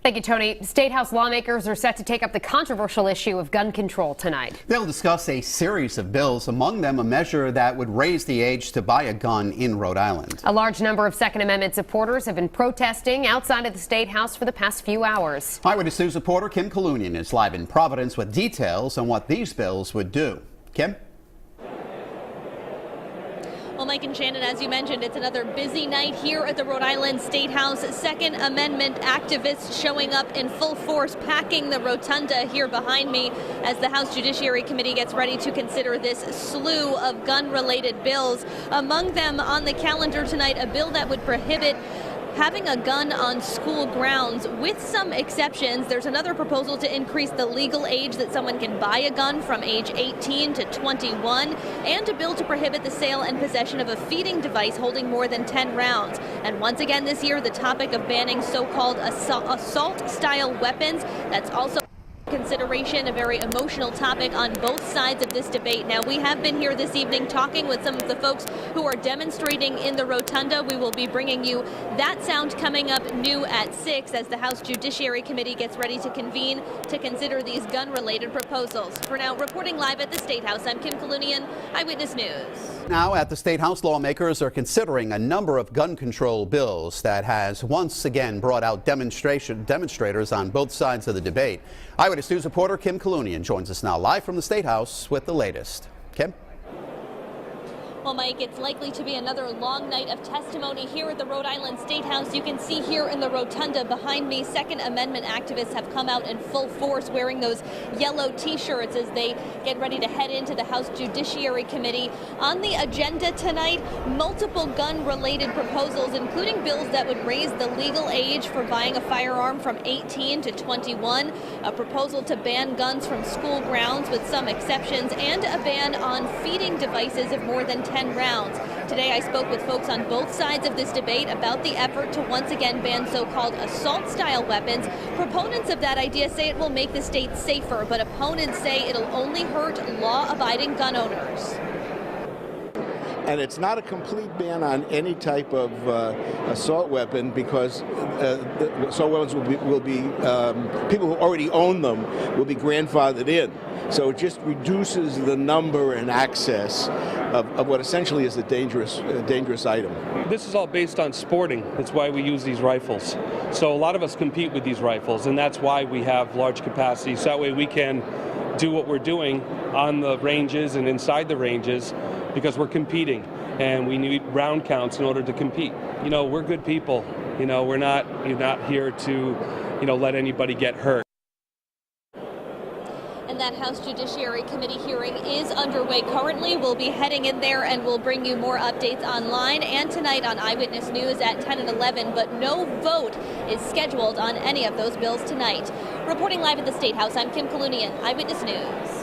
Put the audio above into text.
Thank you, Tony. State House lawmakers are set to take up the controversial issue of gun control tonight. They'll discuss a series of bills, among them a measure that would raise the age to buy a gun in Rhode Island. A large number of Second Amendment supporters have been protesting outside of the State House for the past few hours. Eyewitness News reporter Kim Kalunian is live in Providence with details on what these bills would do. Kim? Well, Mike and Shannon, as you mentioned, it's another busy night here at the Rhode Island State House. Second Amendment activists showing up in full force, packing the rotunda here behind me as the House Judiciary Committee gets ready to consider this slew of gun-related bills. Among them on the calendar tonight, a bill that would prohibit having a gun on school grounds, with some exceptions. There's another proposal to increase the legal age that someone can buy a gun from age 18 to 21, and a bill to prohibit the sale and possession of a feeding device holding more than 10 rounds. And once again this year, the topic of banning so-called assault-style weapons. That's also consideration, a very emotional topic on both sides of this debate. Now, we have been here this evening talking with some of the folks who are demonstrating in the rotunda. We will be bringing you that sound coming up new at 6 as the House Judiciary Committee gets ready to convene to consider these gun-related proposals. For now, reporting live at the State House, I'm Kim Kalunian, Eyewitness News. Now at the State House, lawmakers are considering a number of gun control bills that has once again brought out demonstrators on both sides of the debate. Eyewitness News reporter Kim Kalunian joins us now live from the State House with the latest. Kim? Well, Mike, it's likely to be another long night of testimony here at the Rhode Island State House. You can see here in the rotunda behind me, Second Amendment activists have come out in full force wearing those yellow T-shirts as they get ready to head into the House Judiciary Committee. On the agenda tonight, multiple gun-related proposals, including bills that would raise the legal age for buying a firearm from 18 to 21, a proposal to ban guns from school grounds with some exceptions, and a ban on feeding devices of more than 10 rounds. Today I spoke with folks on both sides of this debate about the effort to once again ban so-called assault-style weapons. Proponents of that idea say it will make the state safer, but opponents say it'll only hurt law-abiding gun owners. And it's not a complete ban on any type of assault weapon, because assault weapons will be people who already own them will be grandfathered in. So it just reduces the number and access of what essentially is a dangerous item. This is all based on sporting. That's why we use these rifles. So a lot of us compete with these rifles, and that's why we have large capacities. So that way we can do what we're doing on the ranges and inside the ranges, because we're competing and we need round counts in order to compete. You know, we're good people. You know, you're not here to, let anybody get hurt. And that House Judiciary Committee hearing is underway currently. We'll be heading in there and we'll bring you more updates online and tonight on Eyewitness News at 10 and 11, but no vote is scheduled on any of those bills tonight. Reporting live at the State House, I'm Kim Kalunian, Eyewitness News.